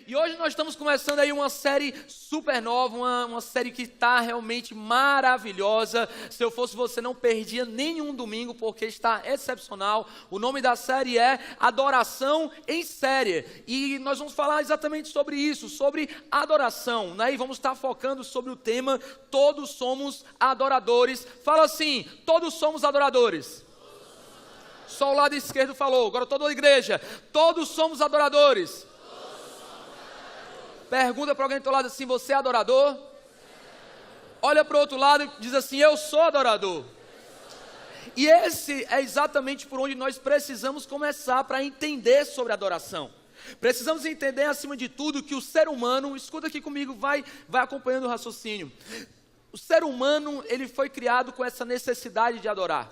E hoje nós estamos começando aí uma série super nova, uma série que está realmente maravilhosa. Se eu fosse você, não perdia nenhum domingo, porque está excepcional. O nome da série é Adoração em Série. E nós vamos falar exatamente sobre isso, sobre adoração, né? E vamos estar focando sobre o tema Todos Somos Adoradores. Fala assim, todos somos adoradores. Só o lado esquerdo falou, agora toda a igreja, todos somos adoradores. Pergunta para alguém do teu lado assim, você é adorador? Olha para o outro lado e diz assim, eu sou adorador. E esse é exatamente por onde nós precisamos começar para entender sobre adoração. Precisamos entender acima de tudo que o ser humano, escuta aqui comigo, vai acompanhando o raciocínio. O ser humano, ele foi criado com essa necessidade de adorar.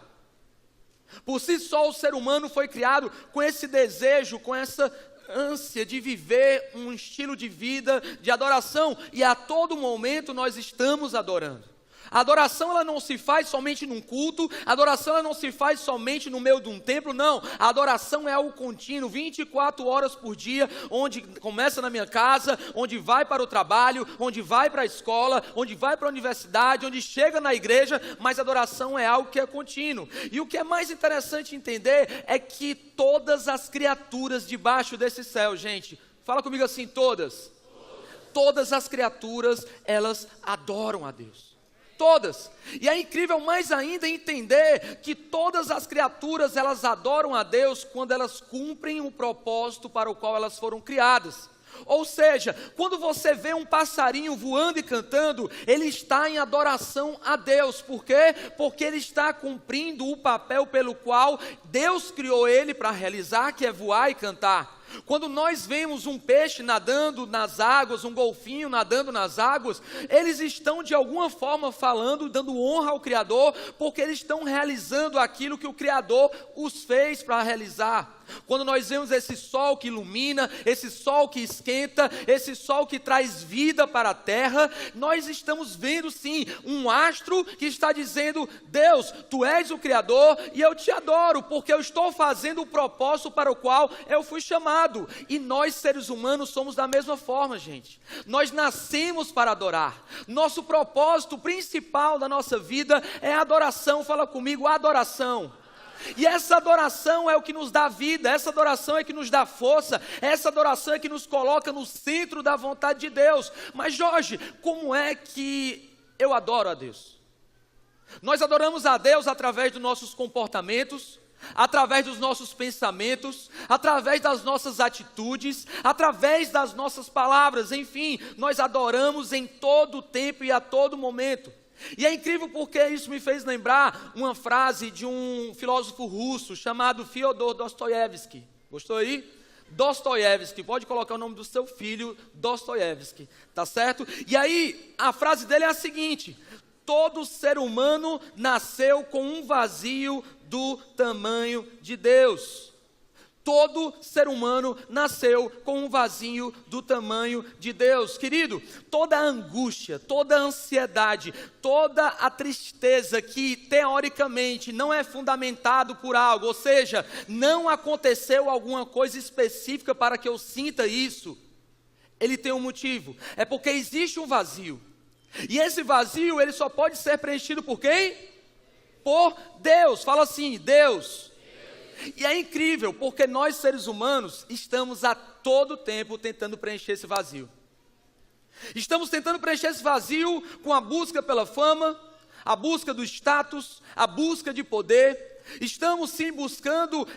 Por si só o ser humano foi criado com esse desejo, com essa ânsia de viver um estilo de vida de adoração, e a todo momento nós estamos adorando. A adoração ela não se faz somente num culto, a adoração ela não se faz somente no meio de um templo, não. A adoração é algo contínuo, 24 horas por dia, onde começa na minha casa, onde vai para o trabalho, onde vai para a escola, onde vai para a universidade, onde chega na igreja, mas a adoração é algo que é contínuo. E o que é mais interessante entender é que todas as criaturas debaixo desse céu, gente, fala comigo assim, todas as criaturas, elas adoram a Deus. Todas. E é incrível mais ainda entender que todas as criaturas elas adoram a Deus quando elas cumprem o propósito para o qual elas foram criadas. Ou seja, quando você vê um passarinho voando e cantando, ele está em adoração a Deus. Por quê? Porque ele está cumprindo o papel pelo qual Deus criou ele para realizar, que é voar e cantar. Quando nós vemos um peixe nadando nas águas, um golfinho nadando nas águas, eles estão de alguma forma falando, dando honra ao Criador, porque eles estão realizando aquilo que o Criador os fez para realizar. Quando nós vemos esse sol que ilumina, esse sol que esquenta, esse sol que traz vida para a terra, nós estamos vendo sim um astro que está dizendo, Deus, Tu és o Criador e eu te adoro, porque eu estou fazendo o propósito para o qual eu fui chamado. E nós seres humanos somos da mesma forma, gente. Nós nascemos para adorar. Nosso propósito principal da nossa vida é a adoração. Fala comigo, adoração. E essa adoração é o que nos dá vida, essa adoração é que nos dá força, essa adoração é que nos coloca no centro da vontade de Deus. Mas Jorge, como é que eu adoro a Deus? Nós adoramos a Deus através dos nossos comportamentos, através dos nossos pensamentos, através das nossas atitudes, através das nossas palavras, enfim, nós adoramos em todo tempo e a todo momento. E é incrível porque isso me fez lembrar uma frase de um filósofo russo chamado Fyodor Dostoiévski. Gostou aí? Dostoiévski, pode colocar o nome do seu filho, Dostoiévski, tá certo? E aí, a frase dele é a seguinte: todo ser humano nasceu com um vazio do tamanho de Deus. Todo ser humano nasceu com um vazio do tamanho de Deus. Querido, toda a angústia, toda a ansiedade, toda a tristeza que teoricamente não é fundamentado por algo, ou seja, não aconteceu alguma coisa específica para que eu sinta isso, ele tem um motivo, é porque existe um vazio. E esse vazio, ele só pode ser preenchido por quem? Por Deus. Fala assim, Deus. E é incrível, porque nós seres humanos estamos a todo tempo tentando preencher esse vazio. Estamos tentando preencher esse vazio com a busca pela fama, a busca do status, a busca de poder. Estamos sim buscando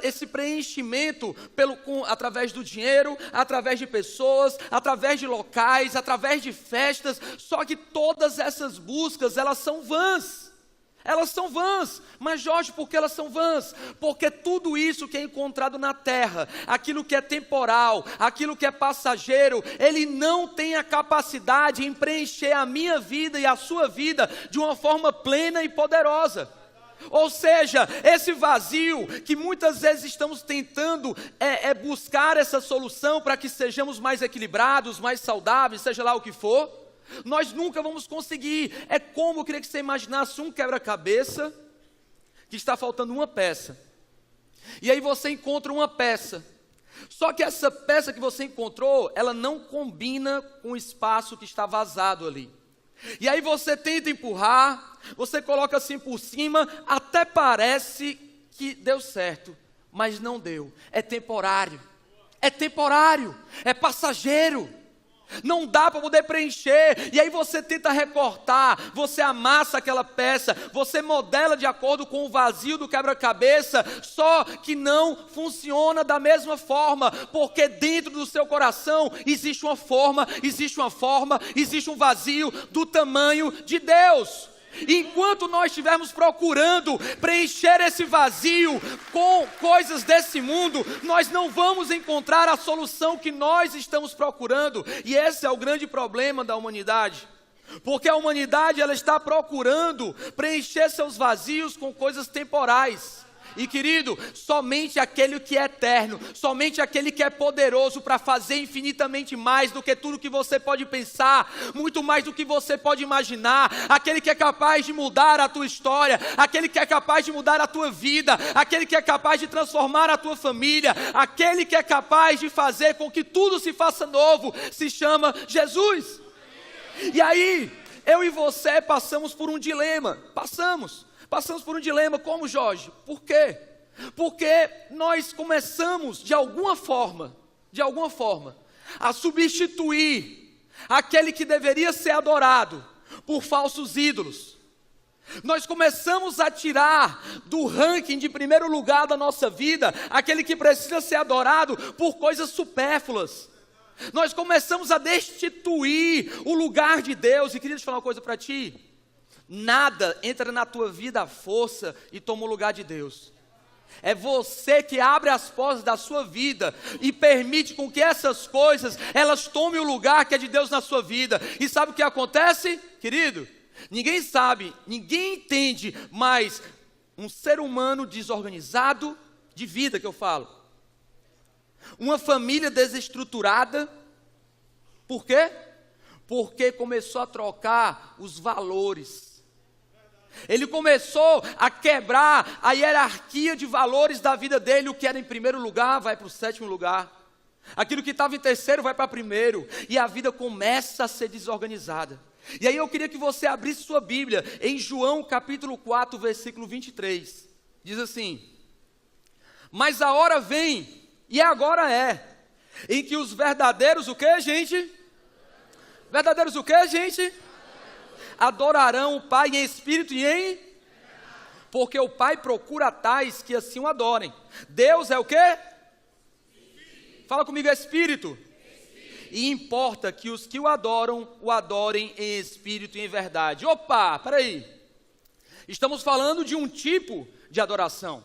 esse preenchimento através do dinheiro, através de pessoas, através de locais, através de festas. Só que todas essas buscas, elas são vãs. Elas são vãs. Mas Jorge, por que elas são vãs? Porque tudo isso que é encontrado na terra, aquilo que é temporal, aquilo que é passageiro, ele não tem a capacidade em preencher a minha vida e a sua vida de uma forma plena e poderosa. Ou seja, esse vazio que muitas vezes estamos tentando buscar essa solução para que sejamos mais equilibrados, mais saudáveis, seja lá o que for, nós nunca vamos conseguir. É como, eu queria que você imaginasse um quebra-cabeça que está faltando uma peça. E aí você encontra uma peça. Só que essa peça que você encontrou, ela não combina com o espaço que está vazado ali. E aí você tenta empurrar, você coloca assim por cima, até parece que deu certo, mas não deu. É temporário, é passageiro. Não dá para poder preencher, e aí você tenta recortar, você amassa aquela peça, você modela de acordo com o vazio do quebra-cabeça, só que não funciona da mesma forma, porque dentro do seu coração existe uma forma, existe um vazio do tamanho de Deus. Enquanto nós estivermos procurando preencher esse vazio com coisas desse mundo, nós não vamos encontrar a solução que nós estamos procurando. E esse é o grande problema da humanidade. Porque a humanidade, ela está procurando preencher seus vazios com coisas temporais. E querido, somente aquele que é eterno, somente aquele que é poderoso para fazer infinitamente mais do que tudo que você pode pensar, muito mais do que você pode imaginar, aquele que é capaz de mudar a tua história, aquele que é capaz de mudar a tua vida, aquele que é capaz de transformar a tua família, aquele que é capaz de fazer com que tudo se faça novo, se chama Jesus. E aí, eu e você passamos por um dilema, Passamos por um dilema, como, Jorge? Por quê? Porque nós começamos, de alguma forma, a substituir aquele que deveria ser adorado por falsos ídolos. Nós começamos a tirar do ranking de primeiro lugar da nossa vida, aquele que precisa ser adorado por coisas supérfluas. Nós começamos a destituir o lugar de Deus. E queria te falar uma coisa para ti. Nada entra na tua vida à força e toma o lugar de Deus. É você que abre as portas da sua vida e permite com que essas coisas, elas tomem o lugar que é de Deus na sua vida. E sabe o que acontece, querido? Ninguém sabe, ninguém entende, mas um ser humano desorganizado, de vida que eu falo, uma família desestruturada, por quê? Porque começou a trocar os valores. Ele começou a quebrar a hierarquia de valores da vida dele. O que era em primeiro lugar vai para o sétimo lugar. Aquilo que estava em terceiro vai para primeiro. E a vida começa a ser desorganizada. E aí eu queria que você abrisse sua Bíblia em João capítulo 4, versículo 23. Diz assim: mas a hora vem, e agora é, em que os verdadeiros, o que, gente? Verdadeiros o que, gente? Adorarão o Pai em espírito e em... Porque o Pai procura tais que assim o adorem. Deus é o quê? Fala comigo, é espírito. E importa que os que o adoram, o adorem em espírito e em verdade. Opa, peraí. Estamos falando de um tipo de adoração.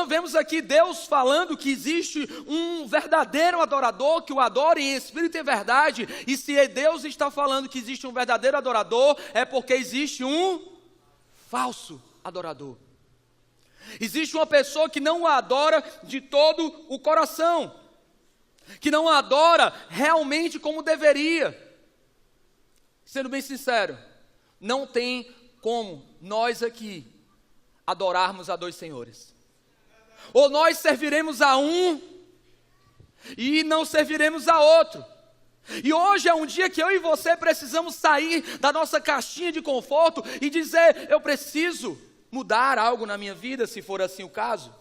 Vemos aqui Deus falando que existe um verdadeiro adorador que o adora em espírito e em verdade. E se Deus está falando que existe um verdadeiro adorador, é porque existe um falso adorador. Existe uma pessoa que não o adora de todo o coração, que não o adora realmente como deveria. Sendo bem sincero, não tem como nós aqui adorarmos a dois senhores. Ou nós serviremos a um e não serviremos a outro. E hoje é um dia que eu e você precisamos sair da nossa caixinha de conforto e dizer: eu preciso mudar algo na minha vida, se for assim o caso.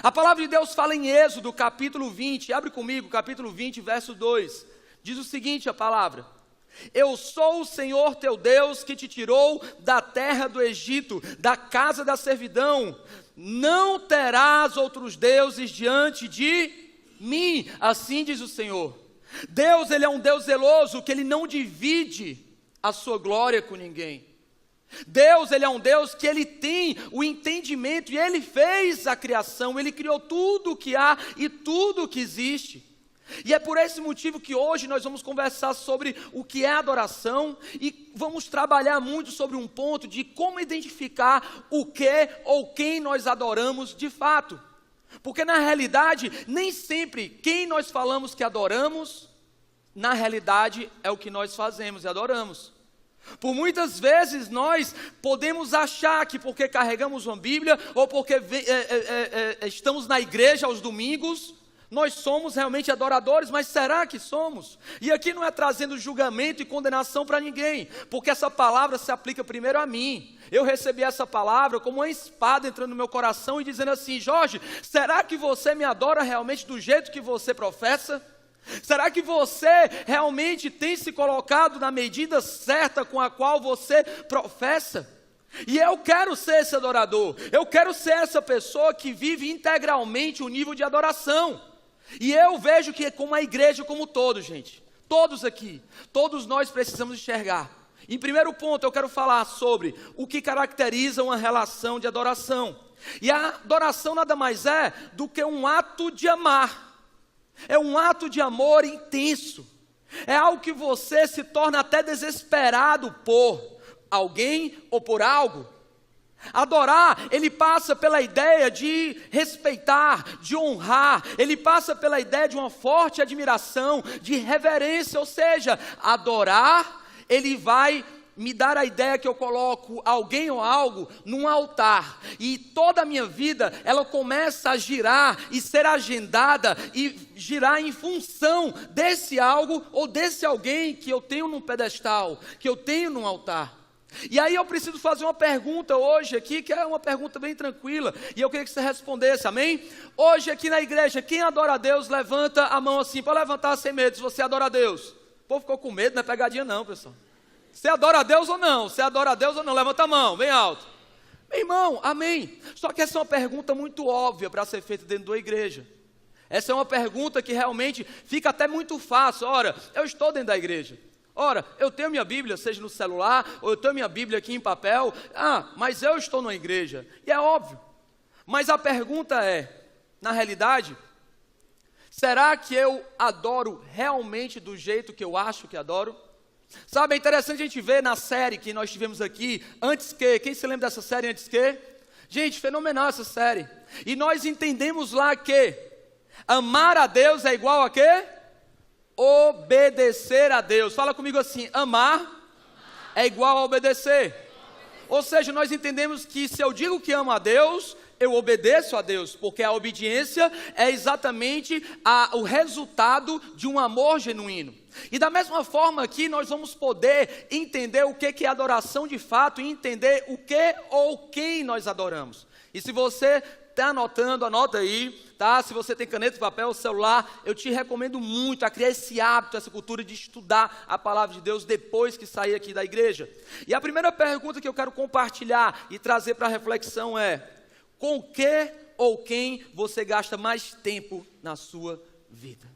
A palavra de Deus fala em Êxodo capítulo 20, abre comigo, capítulo 20, verso 2. Diz o seguinte a palavra: eu sou o Senhor teu Deus que te tirou da terra do Egito, da casa da servidão. Não terás outros deuses diante de mim, assim diz o Senhor. Deus, Ele é um Deus zeloso, que Ele não divide a sua glória com ninguém. Deus, Ele é um Deus que Ele tem o entendimento, e Ele fez a criação, Ele criou tudo o que há e tudo o que existe. E é por esse motivo que hoje nós vamos conversar sobre o que é adoração e vamos trabalhar muito sobre um ponto de como identificar o que ou quem nós adoramos de fato. Porque na realidade, nem sempre quem nós falamos que adoramos, na realidade é o que nós fazemos e adoramos. Por muitas vezes nós podemos achar que porque carregamos uma Bíblia ou porque estamos na igreja aos domingos, Nós somos realmente adoradores, mas será que somos? E aqui não é trazendo julgamento e condenação para ninguém, porque essa palavra se aplica primeiro a mim. Eu recebi essa palavra como uma espada entrando no meu coração e dizendo assim: Jorge, será que você me adora realmente do jeito que você professa? Será que você realmente tem se colocado na medida certa com a qual você professa? E eu quero ser esse adorador, eu quero ser essa pessoa que vive integralmente o nível de adoração. E eu vejo que como a igreja como todo, gente, todos aqui, todos nós precisamos enxergar. Em primeiro ponto, eu quero falar sobre o que caracteriza uma relação de adoração. E a adoração nada mais é do que um ato de amar. É um ato de amor intenso. É algo que você se torna até desesperado por alguém ou por algo. Adorar, ele passa pela ideia de respeitar, de honrar, ele passa pela ideia de uma forte admiração, de reverência, ou seja, adorar, ele vai me dar a ideia que eu coloco alguém ou algo num altar, e toda a minha vida, ela começa a girar e ser agendada e girar em função desse algo ou desse alguém que eu tenho num pedestal, que eu tenho num altar. E aí eu preciso fazer uma pergunta hoje aqui, que é uma pergunta bem tranquila, e eu queria que você respondesse, amém? Hoje aqui na igreja, quem adora a Deus, levanta a mão assim, para levantar sem medo, se você adora a Deus. O povo ficou com medo, não é pegadinha não, pessoal. Você adora a Deus ou não? Você adora a Deus ou não? Levanta a mão, bem alto. Meu irmão, amém? Só que essa é uma pergunta muito óbvia para ser feita dentro da igreja. Essa é uma pergunta que realmente fica até muito fácil. Ora, eu estou dentro da igreja. Ora, eu tenho minha Bíblia, seja no celular, ou eu tenho minha Bíblia aqui em papel. Mas eu estou numa igreja. E é óbvio. Mas a pergunta é, na realidade, será que eu adoro realmente do jeito que eu acho que adoro? Sabe, é interessante a gente ver na série que nós tivemos aqui, Antes Que, quem se lembra dessa série Antes Que? Gente, fenomenal essa série. E nós entendemos lá que amar a Deus é igual a quê? Obedecer a Deus. Fala comigo assim, amar é igual a obedecer. Ou seja, nós entendemos que se eu digo que amo a Deus, eu obedeço a Deus, porque a obediência é exatamente o resultado de um amor genuíno. E da mesma forma aqui nós vamos poder entender o que é adoração de fato e entender o que ou quem nós adoramos. E se você está anotando, anota aí, tá? Se você tem caneta, papel, celular, eu te recomendo muito a criar esse hábito, essa cultura de estudar a palavra de Deus depois que sair aqui da igreja. E a primeira pergunta que eu quero compartilhar e trazer para a reflexão é: com que ou quem você gasta mais tempo na sua vida?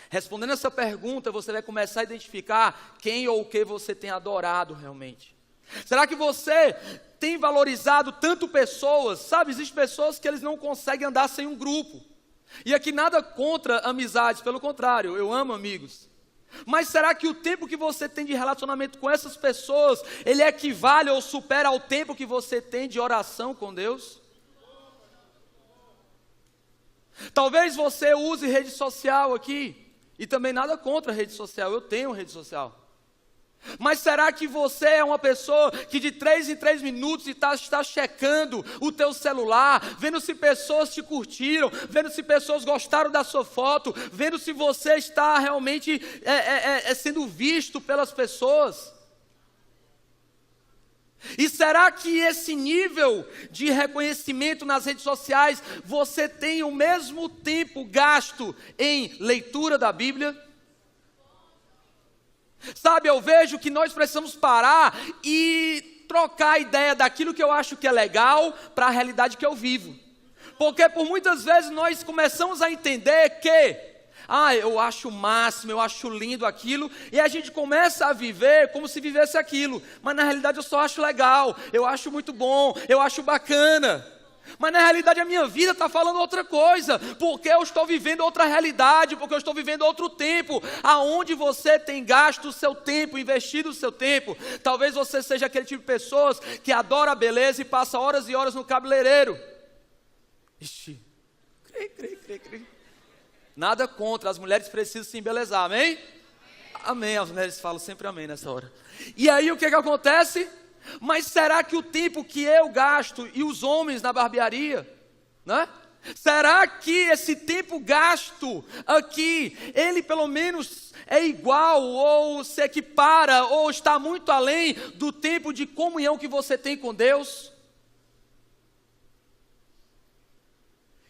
Respondendo essa pergunta, você vai começar a identificar quem ou o que você tem adorado realmente. Será que você tem valorizado tanto pessoas? Sabe, existem pessoas que eles não conseguem andar sem um grupo. E aqui nada contra amizades, pelo contrário, eu amo amigos. Mas será que o tempo que você tem de relacionamento com essas pessoas, ele equivale ou supera ao tempo que você tem de oração com Deus? Talvez você use rede social aqui, e também nada contra a rede social, eu tenho rede social. Mas será que você é uma pessoa que de 3 em 3 minutos está checando o teu celular, vendo se pessoas te curtiram, vendo se pessoas gostaram da sua foto, vendo se você está realmente sendo visto pelas pessoas? E será que esse nível de reconhecimento nas redes sociais, você tem o mesmo tempo gasto em leitura da Bíblia? Sabe, eu vejo que nós precisamos parar e trocar a ideia daquilo que eu acho que é legal para a realidade que eu vivo. Porque por muitas vezes nós começamos a entender que eu acho o máximo, eu acho lindo aquilo, e a gente começa a viver como se vivesse aquilo, mas na realidade eu só acho legal, eu acho muito bom, eu acho bacana, mas na realidade a minha vida está falando outra coisa, porque eu estou vivendo outra realidade, porque eu estou vivendo outro tempo. Aonde você tem gasto o seu tempo, investido o seu tempo? Talvez você seja aquele tipo de pessoas que adora a beleza e passa horas e horas no cabeleireiro. Ixi, crê. Nada contra, as mulheres precisam se embelezar, amém? Amém, as mulheres falam sempre amém nessa hora. E aí o que acontece? Mas será que o tempo que eu gasto e os homens na barbearia, né? Será que esse tempo gasto aqui, ele pelo menos é igual, ou se equipara, ou está muito além do tempo de comunhão que você tem com Deus?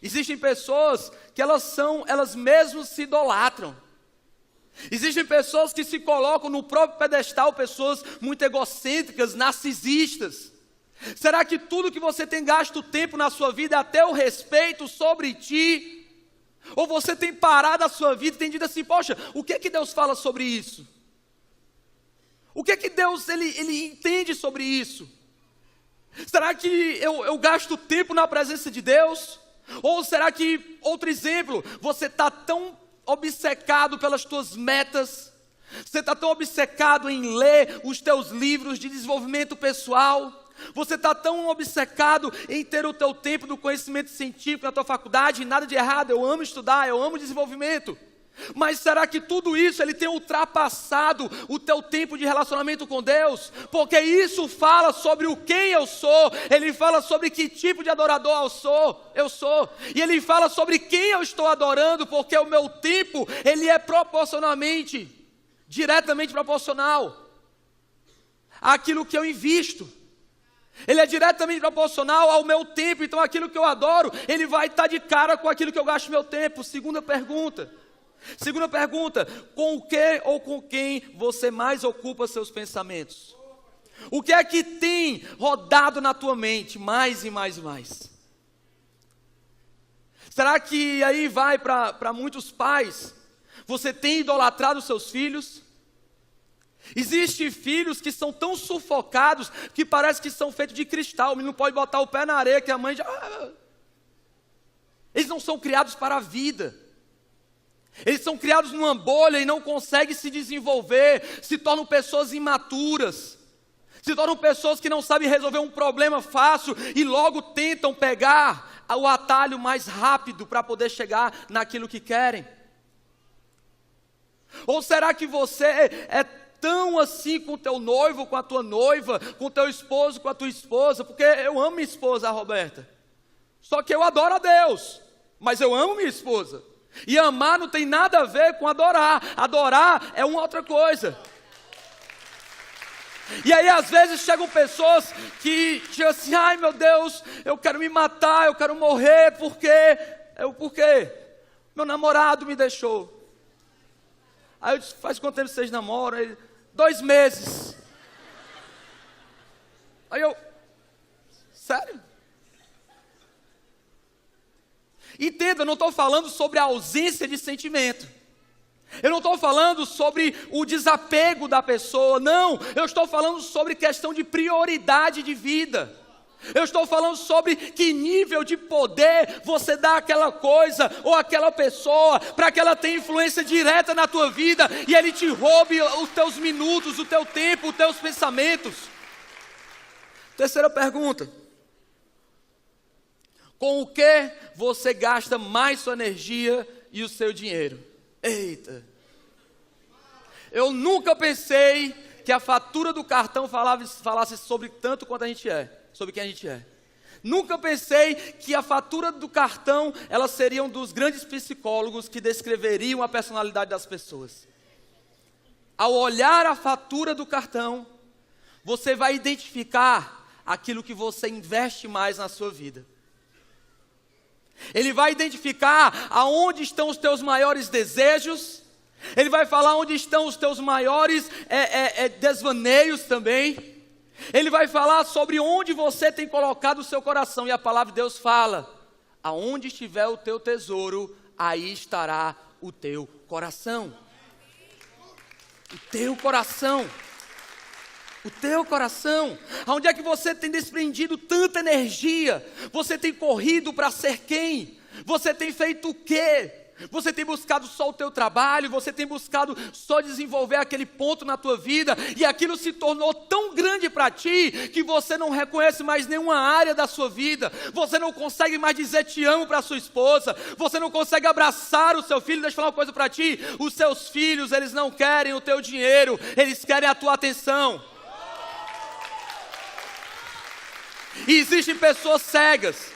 Existem pessoas que elas mesmas se idolatram. Existem pessoas que se colocam no próprio pedestal, pessoas muito egocêntricas, narcisistas. Será que tudo que você tem gasto tempo na sua vida é até o respeito sobre ti? Ou você tem parado a sua vida e tem dito assim, poxa, o que é que Deus fala sobre isso? O que é que Deus ele entende sobre isso? Será que eu gasto tempo na presença de Deus? Ou será que, outro exemplo, você está tão obcecado pelas tuas metas, você está tão obcecado em ler os teus livros de desenvolvimento pessoal, você está tão obcecado em ter o teu tempo do conhecimento científico na tua faculdade, nada de errado, eu amo estudar, eu amo desenvolvimento, mas será que tudo isso ele tem ultrapassado o teu tempo de relacionamento com Deus? Porque isso fala sobre o quem eu sou, ele fala sobre que tipo de adorador eu sou, e ele fala sobre quem eu estou adorando, porque o meu tempo, ele é diretamente proporcional àquilo que eu invisto. Ele é diretamente proporcional ao meu tempo, então aquilo que eu adoro, ele vai estar de cara com aquilo que eu gasto meu tempo. Segunda pergunta, com o que ou com quem você mais ocupa seus pensamentos? O que é que tem rodado na tua mente mais e mais e mais? Será que aí vai para muitos pais, você tem idolatrado os seus filhos? Existem filhos que são tão sufocados que parece que são feitos de cristal. O menino não pode botar o pé na areia que a mãe já... Eles não são criados para a vida. Eles são criados numa bolha e não conseguem se desenvolver. Se tornam pessoas imaturas. Se tornam pessoas que não sabem resolver um problema fácil e logo tentam pegar o atalho mais rápido para poder chegar naquilo que querem. Ou será que você é tão assim com o teu noivo, com a tua noiva, com o teu esposo, com a tua esposa? Porque eu amo minha esposa, a Roberta. Só que eu adoro a Deus, mas eu amo minha esposa. E amar não tem nada a ver com adorar. Adorar é uma outra coisa. E aí às vezes chegam pessoas que dizem assim, ai meu Deus, eu quero me matar, eu quero morrer, por quê? Por quê? Meu namorado me deixou. Aí eu disse, faz quanto tempo vocês namoram? Ele, 2 meses. Aí eu, sério? Entenda, eu não estou falando sobre a ausência de sentimento. Eu não estou falando sobre o desapego da pessoa, não. Eu estou falando sobre questão de prioridade de vida. Eu estou falando sobre que nível de poder você dá àquela coisa ou àquela pessoa para que ela tenha influência direta na tua vida e ele te roube os teus minutos, o teu tempo, os teus pensamentos. Terceira pergunta. Com o que você gasta mais sua energia e o seu dinheiro? Eita! Eu nunca pensei que a fatura do cartão falasse sobre tanto quanto a gente é. Sobre quem a gente é. Nunca pensei que a fatura do cartão, elas seriam dos grandes psicólogos que descreveriam a personalidade das pessoas. Ao olhar a fatura do cartão, você vai identificar aquilo que você investe mais na sua vida. Ele vai identificar aonde estão os teus maiores desejos. Ele vai falar onde estão os teus maiores desvaneios também. Ele vai falar sobre onde você tem colocado o seu coração. E a palavra de Deus fala, aonde estiver o teu tesouro, aí estará o teu coração. O teu coração. O teu coração. Aonde é que você tem desprendido tanta energia? Você tem corrido para ser quem? Você tem feito o quê? Você tem buscado só o teu trabalho, você tem buscado só desenvolver aquele ponto na tua vida, e aquilo se tornou tão grande para ti, que você não reconhece mais nenhuma área da sua vida, você não consegue mais dizer te amo para a sua esposa, você não consegue abraçar o seu filho. Deixa eu falar uma coisa para ti, os seus filhos, eles não querem o teu dinheiro, eles querem a tua atenção. E existem pessoas cegas,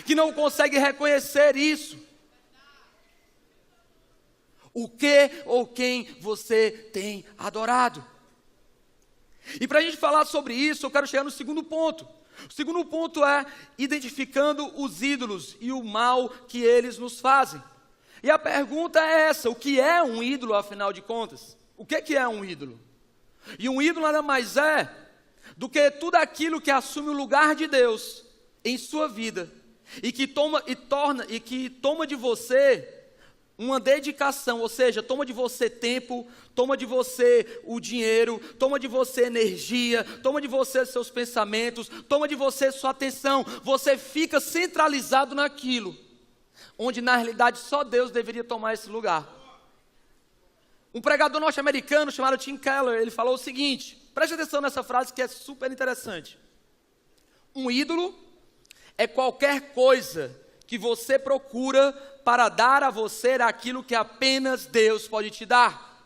que não consegue reconhecer isso. O que ou quem você tem adorado? E para a gente falar sobre isso, eu quero chegar no segundo ponto. O segundo ponto é identificando os ídolos e o mal que eles nos fazem. E a pergunta é essa: o que é um ídolo, afinal de contas? O que é um ídolo? E um ídolo nada mais é do que tudo aquilo que assume o lugar de Deus em sua vida e que toma de você uma dedicação, ou seja, toma de você tempo, toma de você o dinheiro, toma de você energia, toma de você seus pensamentos, toma de você sua atenção. Você fica centralizado naquilo, onde na realidade só Deus deveria tomar esse lugar. Um pregador norte-americano chamado Tim Keller, ele falou o seguinte, preste atenção nessa frase que é super interessante. Um ídolo é qualquer coisa que você procura para dar a você aquilo que apenas Deus pode te dar.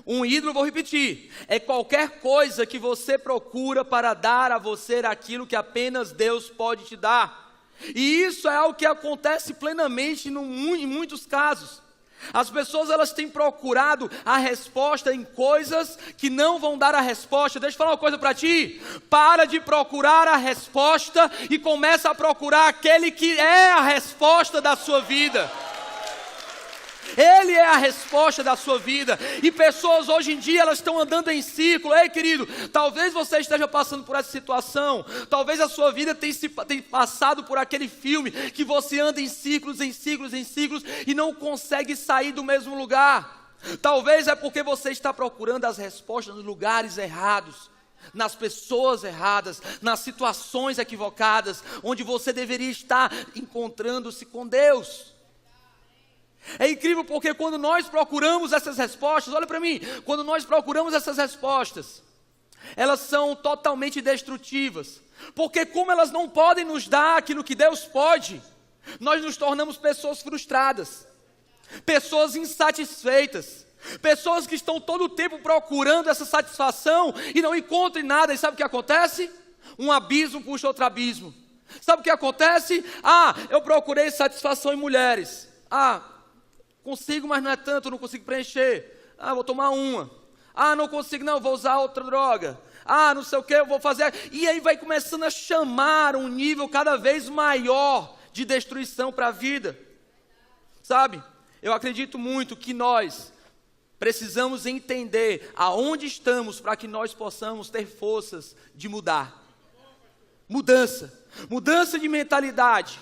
Um ídolo, vou repetir, é qualquer coisa que você procura para dar a você aquilo que apenas Deus pode te dar. E isso é algo que acontece plenamente em muitos casos. As pessoas, elas têm procurado a resposta em coisas que não vão dar a resposta. Deixa eu falar uma coisa para ti: para de procurar a resposta e começa a procurar aquele que é a resposta da sua vida. Ele é a resposta da sua vida. E pessoas hoje em dia, elas estão andando em círculo. Ei, querido, talvez você esteja passando por essa situação. Talvez a sua vida tenha passado por aquele filme que você anda em círculos, em círculos, em círculos e não consegue sair do mesmo lugar. Talvez é porque você está procurando as respostas nos lugares errados, nas pessoas erradas, nas situações equivocadas, onde você deveria estar encontrando-se com Deus. É incrível porque quando nós procuramos essas respostas, olha para mim, quando nós procuramos essas respostas, elas são totalmente destrutivas, porque como elas não podem nos dar aquilo que Deus pode, nós nos tornamos pessoas frustradas, pessoas insatisfeitas, pessoas que estão todo o tempo procurando essa satisfação e não encontram nada. E sabe o que acontece? Um abismo puxa outro abismo. Sabe o que acontece? Eu procurei satisfação em mulheres. Consigo, mas não é tanto, não consigo preencher. Vou tomar uma. Não consigo, não, vou usar outra droga. Não sei o que, eu vou fazer. E aí vai começando a chamar um nível cada vez maior de destruição para a vida. Sabe, eu acredito muito que nós precisamos entender aonde estamos para que nós possamos ter forças de mudar. Mudança de mentalidade,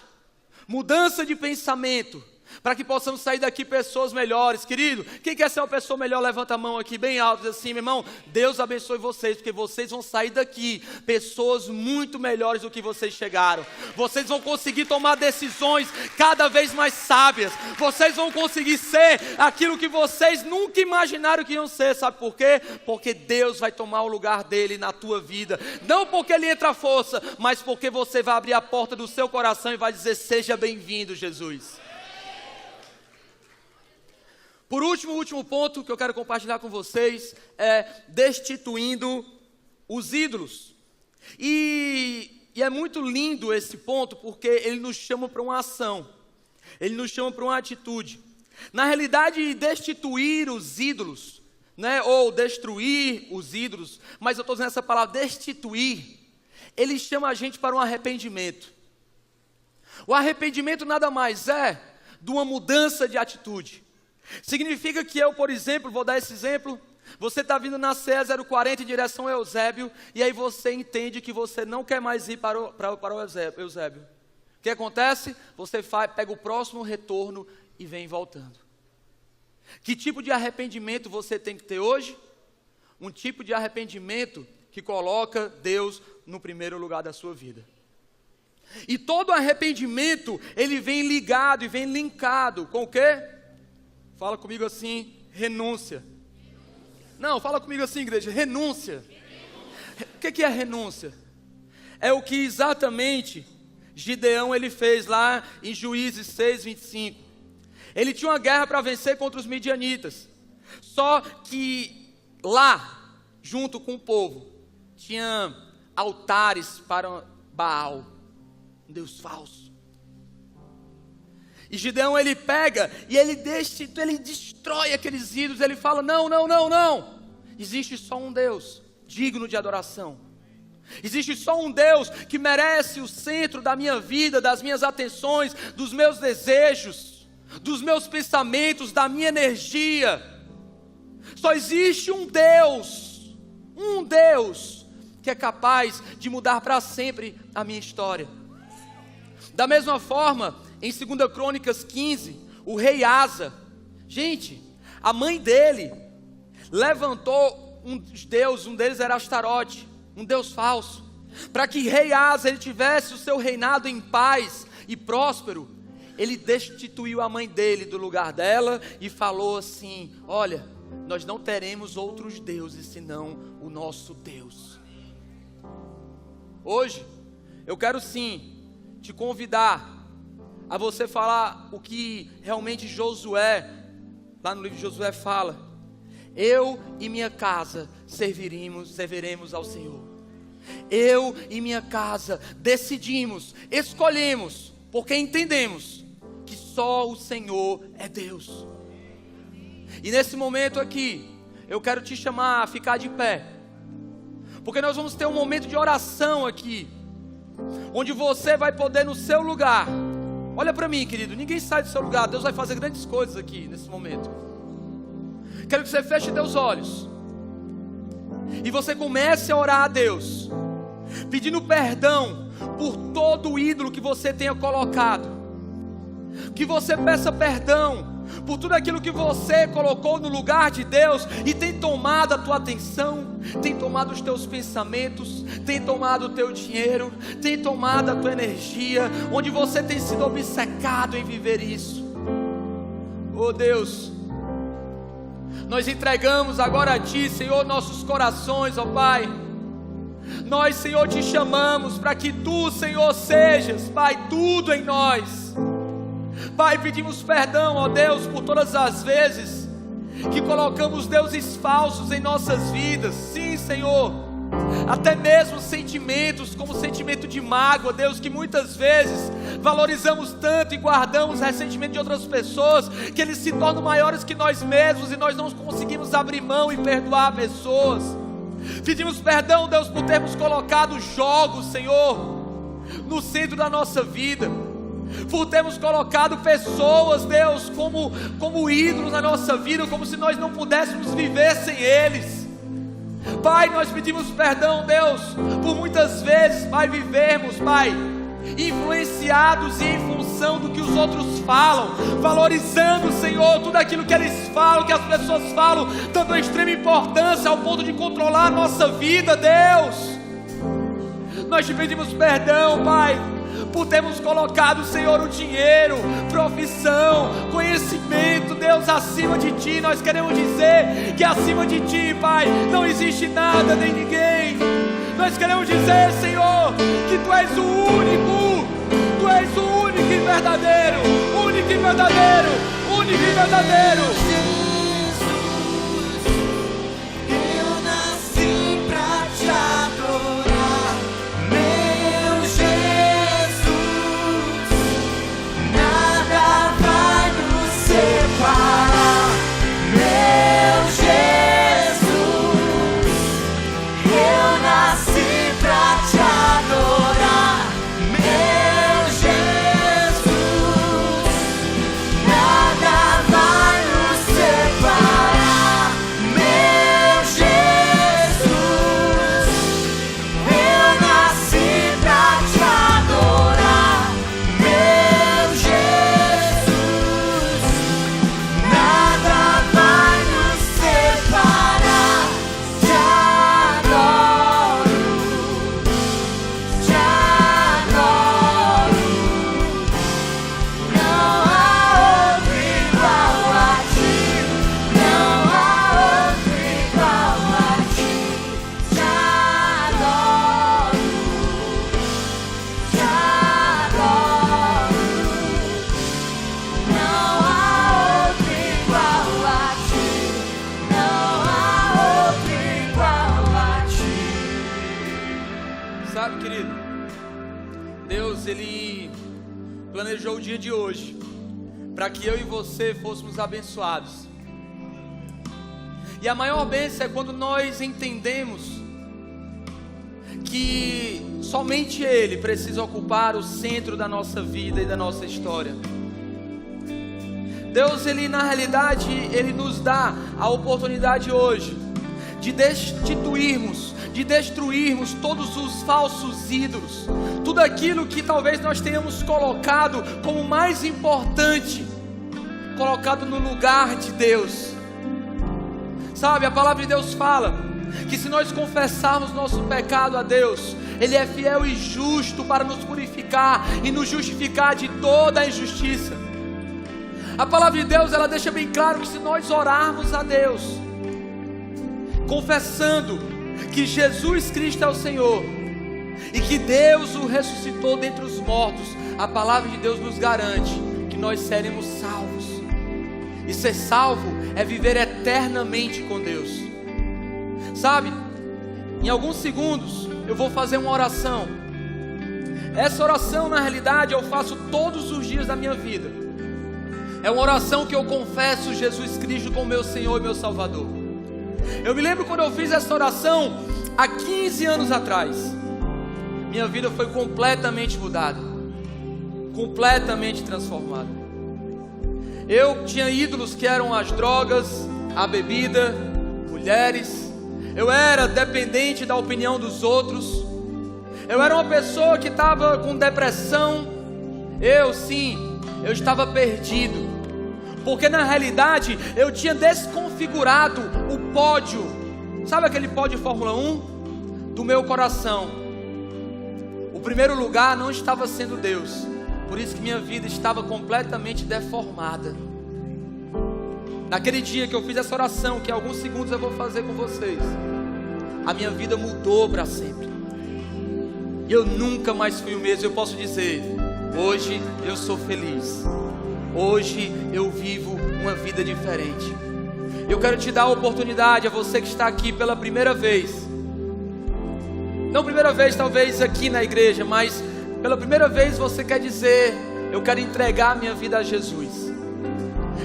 mudança de pensamento, para que possamos sair daqui pessoas melhores. Querido, quem quer ser uma pessoa melhor, levanta a mão aqui bem alto, diz assim: meu irmão, Deus abençoe vocês, porque vocês vão sair daqui pessoas muito melhores do que vocês chegaram. Vocês vão conseguir tomar decisões cada vez mais sábias. Vocês vão conseguir ser aquilo que vocês nunca imaginaram que iam ser. Sabe por quê? Porque Deus vai tomar o lugar dele na tua vida. Não porque ele entra à força, mas porque você vai abrir a porta do seu coração e vai dizer: seja bem-vindo, Jesus. Por último, o último ponto que eu quero compartilhar com vocês é destituindo os ídolos. E é muito lindo esse ponto, porque ele nos chama para uma ação, ele nos chama para uma atitude. Na realidade, destituir os ídolos, ou destruir os ídolos, mas eu estou usando essa palavra, destituir, ele chama a gente para um arrependimento. O arrependimento nada mais é de uma mudança de atitude. Significa que eu, por exemplo, vou dar esse exemplo, você está vindo na CE 040 em direção ao Eusébio, e aí você entende que você não quer mais ir para o Eusébio. O que acontece? Você pega o próximo retorno e vem voltando. Que tipo de arrependimento você tem que ter hoje? Um tipo de arrependimento que coloca Deus no primeiro lugar da sua vida. E todo arrependimento, ele vem ligado e vem linkado com o quê? Fala comigo assim: renúncia. Não, fala comigo assim, igreja: renúncia. O que é renúncia? É o que exatamente Gideão ele fez lá em Juízes 6:25. Ele tinha uma guerra para vencer contra os midianitas. Só que lá, junto com o povo, tinha altares para Baal. um Deus falso. E Gideão, ele pega e ele destrói aqueles ídolos. Ele fala: não, não, não, não. Existe só um Deus digno de adoração. Existe só um Deus que merece o centro da minha vida, das minhas atenções, dos meus desejos, dos meus pensamentos, da minha energia. Só existe um Deus que é capaz de mudar para sempre a minha história. Da mesma forma, em 2 Crônicas 15, o rei Asa, gente, a mãe dele levantou um deles era Astarote, um deus falso, para que rei Asa ele tivesse o seu reinado em paz e próspero. Ele destituiu a mãe dele do lugar dela e falou assim: olha, nós não teremos outros deuses senão o nosso Deus. Hoje, eu quero sim te convidar a você falar o que realmente Josué, lá no livro de Josué fala: eu e minha casa serviremos ao Senhor. Eu e minha casa decidimos, escolhemos, porque entendemos que só o Senhor é Deus. E nesse momento aqui, eu quero te chamar a ficar de pé, porque nós vamos ter um momento de oração aqui, onde você vai poder no seu lugar. Olha para mim, querido, ninguém sai do seu lugar. Deus vai fazer grandes coisas aqui nesse momento. Quero que você feche teus olhos e você comece a orar a Deus, pedindo perdão por todo o ídolo que você tenha colocado. Que você peça perdão por tudo aquilo que você colocou no lugar de Deus e tem tomado a tua atenção, tem tomado os teus pensamentos, tem tomado o teu dinheiro, tem tomado a tua energia, onde você tem sido obcecado em viver isso. Oh Deus, nós entregamos agora a Ti, Senhor, nossos corações, ó Pai. Nós, Senhor, te chamamos para que Tu, Senhor, sejas, Pai, tudo em nós. Pai, pedimos perdão, ó Deus, por todas as vezes que colocamos deuses falsos em nossas vidas. Sim, Senhor, até mesmo sentimentos como o sentimento de mágoa, Deus, que muitas vezes valorizamos tanto e guardamos ressentimento de outras pessoas, que eles se tornam maiores que nós mesmos e nós não conseguimos abrir mão e perdoar pessoas. Pedimos perdão, Deus, por termos colocado jogos, Senhor, no centro da nossa vida, por termos colocado pessoas, Deus, como ídolos na nossa vida, como se nós não pudéssemos viver sem eles. Pai, nós pedimos perdão, Deus, por muitas vezes, Pai, vivermos, Pai, influenciados e em função do que os outros falam, valorizando, Senhor, tudo aquilo que eles falam, que as pessoas falam, dando extrema importância ao ponto de controlar a nossa vida, Deus. Nós te pedimos perdão, Pai, por termos colocado, Senhor, o dinheiro, profissão, conhecimento, Deus, acima de Ti. Nós queremos dizer que acima de Ti, Pai, não existe nada nem ninguém. Nós queremos dizer, Senhor, que Tu és o único, Tu és o único e verdadeiro, único e verdadeiro, único e verdadeiro. Eu nasci pra Te adorar, meu Jesus. Nada vai nos separar, meu Jesus. Eu nasci pra Te adorar, meu Jesus. Nada vai nos separar, meu Jesus. Eu nasci pra Te adorar, meu Jesus. Nada vai nos separar. Te adoro, te adoro. Não há outro igual a Ti, não há outro igual a Ti. Te adoro, te adoro. Não há outro igual a Ti, não há outro igual a Ti. Sabe, querido, Deus, Deus, Ele planejou o dia de hoje para que eu e você fôssemos abençoados. E a maior bênção é quando nós entendemos que somente Ele precisa ocupar o centro da nossa vida e da nossa história. Deus, Ele na realidade, Ele nos dá a oportunidade hoje de destituirmos, de destruirmos todos os falsos ídolos, tudo aquilo que talvez nós tenhamos colocado como mais importante, colocado no lugar de Deus. Sabe, a palavra de Deus fala que se nós confessarmos nosso pecado a Deus, Ele é fiel e justo para nos purificar e nos justificar de toda a injustiça. A palavra de Deus, ela deixa bem claro que se nós orarmos a Deus, confessando que Jesus Cristo é o Senhor e que Deus o ressuscitou dentre os mortos, a palavra de Deus nos garante que nós seremos salvos. E ser salvo é viver eternamente com Deus. Sabe, em alguns segundos eu vou fazer uma oração. Essa oração na realidade eu faço todos os dias da minha vida. É uma oração que eu confesso Jesus Cristo como meu Senhor e meu Salvador. Eu me lembro quando eu fiz essa oração há 15 anos atrás. Minha vida foi completamente mudada, completamente transformada. Eu tinha ídolos que eram as drogas, a bebida, mulheres. Eu era dependente da opinião dos outros. Eu era uma pessoa que estava com depressão. Eu estava perdido. Porque na realidade eu tinha desconfigurado o pódio, sabe aquele pódio de Fórmula 1? Do meu coração. O primeiro lugar não estava sendo Deus. Por isso que minha vida estava completamente deformada. Naquele dia que eu fiz essa oração, que em alguns segundos eu vou fazer com vocês, a minha vida mudou para sempre. E eu nunca mais fui o mesmo. Eu posso dizer, hoje eu sou feliz. Hoje eu vivo uma vida diferente. Eu quero te dar a oportunidade a você que está aqui pela primeira vez. Não primeira vez talvez aqui na igreja, mas pela primeira vez você quer dizer, eu quero entregar minha vida a Jesus.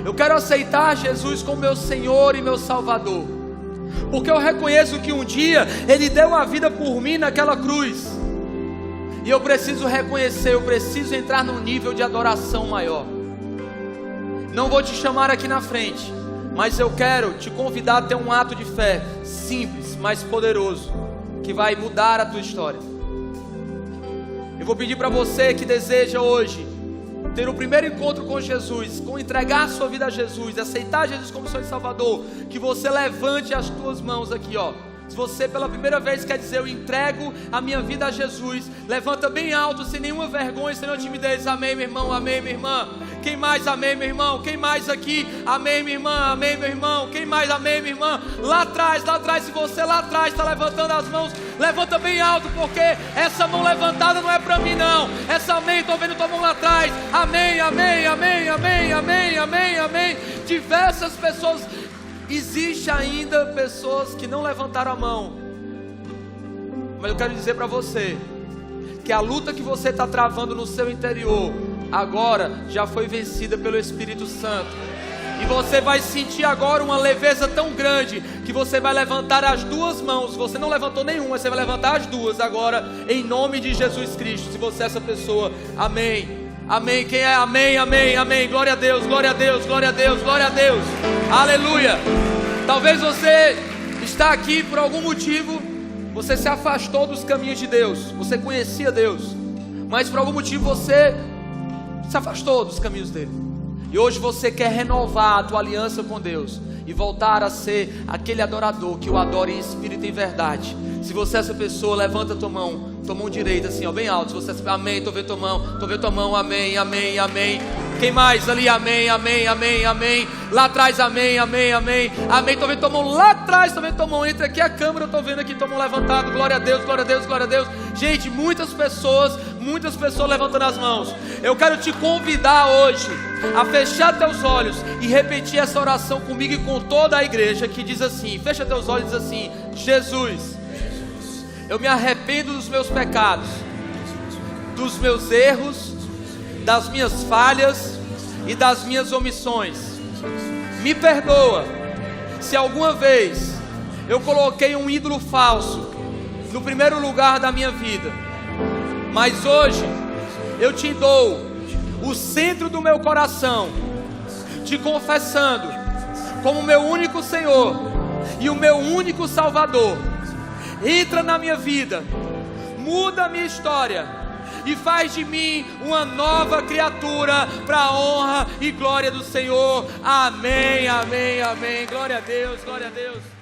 Eu quero aceitar Jesus como meu Senhor e meu Salvador. Porque eu reconheço que um dia Ele deu a vida por mim naquela cruz. E eu preciso reconhecer, eu preciso entrar num nível de adoração maior. Não vou te chamar aqui na frente, mas eu quero te convidar a ter um ato de fé simples, mas poderoso, que vai mudar a tua história. Eu vou pedir para você que deseja hoje ter o primeiro encontro com Jesus, com entregar a sua vida a Jesus, aceitar Jesus como Senhor e Salvador, que você levante as tuas mãos aqui, ó. Se você pela primeira vez quer dizer, eu entrego a minha vida a Jesus, levanta bem alto, sem nenhuma vergonha, sem nenhuma timidez. Amém, meu irmão, amém, minha irmã. Quem mais? Amém, meu irmão. Quem mais aqui? Amém, minha irmã, amém, meu irmão. Quem mais? Amém, minha irmã. Lá atrás, se você lá atrás está levantando as mãos, levanta bem alto, porque essa mão levantada não é para mim não. Essa amém, estou vendo tua mão lá atrás. Amém, amém, amém, amém, amém, amém, amém. Diversas pessoas. Existe ainda pessoas que não levantaram a mão. Mas eu quero dizer para você que a luta que você está travando no seu interior agora já foi vencida pelo Espírito Santo. E você vai sentir agora uma leveza tão grande que você vai levantar as duas mãos. Você não levantou nenhuma, você vai levantar as duas agora, em nome de Jesus Cristo. Se você é essa pessoa, amém. Amém, quem é? Amém, amém, amém. Glória a Deus, glória a Deus, glória a Deus, glória a Deus. Aleluia. Talvez você está aqui por algum motivo, você se afastou dos caminhos de Deus. Você conhecia Deus, mas por algum motivo você se afastou dos caminhos dele. E hoje você quer renovar a tua aliança com Deus e voltar a ser aquele adorador que o adora em espírito e em verdade. Se você é essa pessoa, levanta a tua mão direita assim, ó, bem alto. Se você é, amém, estou vendo tua mão, amém, amém, amém. Quem mais ali? Amém, amém, amém, amém. Lá atrás, amém, amém, amém, amém. Estou vendo tua mão lá atrás, estou vendo tua mão. Entre aqui a câmera, eu estou vendo aqui tua mão levantada. Glória a Deus, glória a Deus, glória a Deus. Gente, muitas pessoas levantando as mãos. Eu quero te convidar hoje a fechar teus olhos e repetir essa oração comigo e com toda a igreja, que diz assim, fecha teus olhos e diz assim: Jesus, eu me arrependo dos meus pecados, dos meus erros, das minhas falhas e das minhas omissões. Me perdoa se alguma vez eu coloquei um ídolo falso no primeiro lugar da minha vida, mas hoje eu te dou o centro do meu coração, te confessando como meu único Senhor e o meu único Salvador. Entra na minha vida, muda a minha história e faz de mim uma nova criatura para a honra e glória do Senhor. Amém, amém, amém. Glória a Deus, glória a Deus.